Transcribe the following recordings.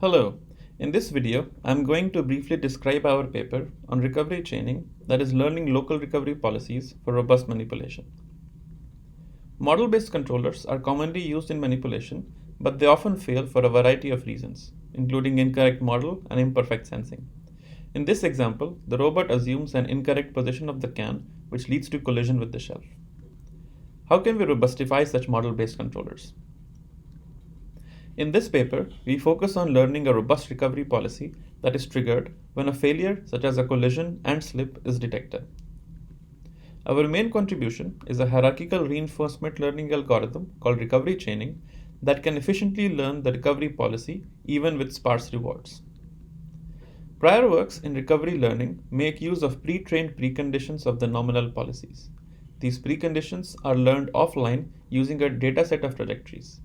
Hello, in this video, I'm going to briefly describe our paper on recovery chaining, that is learning local recovery policies for robust manipulation. Model-based controllers are commonly used in manipulation, but they often fail for a variety of reasons, including incorrect model and imperfect sensing. In this example, the robot assumes an incorrect position of the can, which leads to collision with the shelf. How can we robustify such model-based controllers? In this paper, we focus on learning a robust recovery policy that is triggered when a failure, such as a collision and slip, is detected. Our main contribution is a hierarchical reinforcement learning algorithm called recovery chaining that can efficiently learn the recovery policy even with sparse rewards. Prior works in recovery learning make use of pre-trained preconditions of the nominal policies. These preconditions are learned offline using a dataset of trajectories,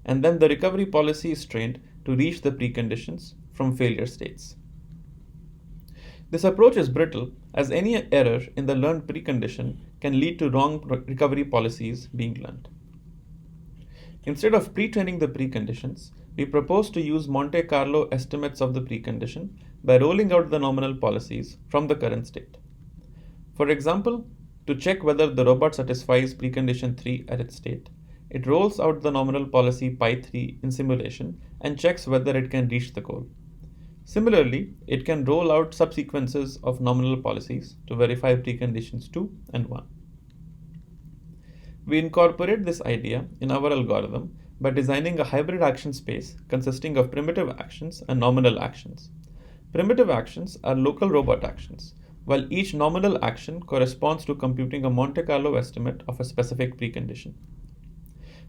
and then the recovery policy is trained to reach the preconditions from failure states. This approach is brittle, as any error in the learned precondition can lead to wrong recovery policies being learned. Instead of pre-training the preconditions, we propose to use Monte Carlo estimates of the precondition by rolling out the nominal policies from the current state. For example, to check whether the robot satisfies precondition 3 at its state, it rolls out the nominal policy pi3 in simulation and checks whether it can reach the goal. Similarly, it can roll out subsequences of nominal policies to verify preconditions 2 and 1. We incorporate this idea in our algorithm by designing a hybrid action space consisting of primitive actions and nominal actions. Primitive actions are local robot actions, while each nominal action corresponds to computing a Monte Carlo estimate of a specific precondition.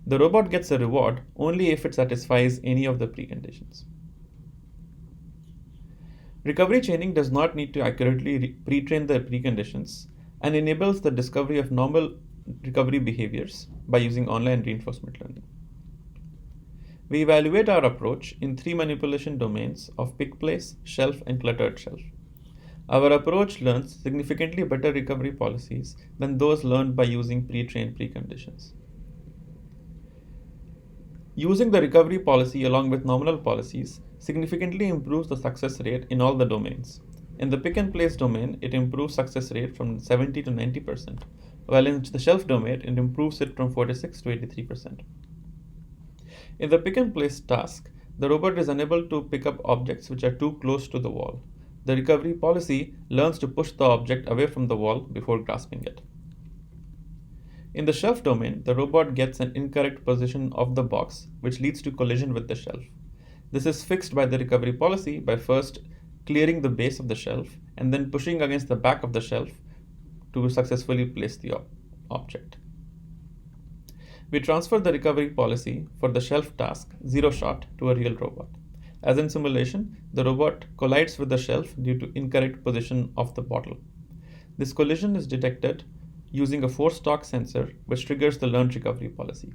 The robot gets a reward only if it satisfies any of the preconditions. Recovery chaining does not need to accurately pre-train the preconditions and enables the discovery of normal recovery behaviors by using online reinforcement learning. We evaluate our approach in 3 manipulation domains of pick place, shelf, and cluttered shelf. Our approach learns significantly better recovery policies than those learned by using pre-trained preconditions. Using the recovery policy along with nominal policies significantly improves the success rate in all the domains. In the pick and place domain, it improves success rate from 70 to 90%, while in the shelf domain, it improves it from 46 to 83%. In the pick and place task, the robot is unable to pick up objects which are too close to the wall. The recovery policy learns to push the object away from the wall before grasping it. In the shelf domain, the robot gets an incorrect position of the box, which leads to collision with the shelf. This is fixed by the recovery policy by first clearing the base of the shelf and then pushing against the back of the shelf to successfully place the object. We transfer the recovery policy for the shelf task 0 shot to a real robot. As in simulation, the robot collides with the shelf due to incorrect position of the bottle. This collision is detected using a force torque sensor, which triggers the learned recovery policy.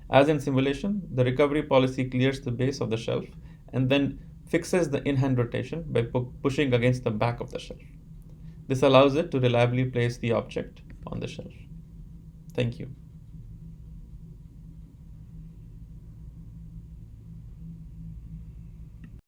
As in simulation, the recovery policy clears the base of the shelf and then fixes the in-hand rotation by pushing against the back of the shelf. This allows it to reliably place the object on the shelf. Thank you.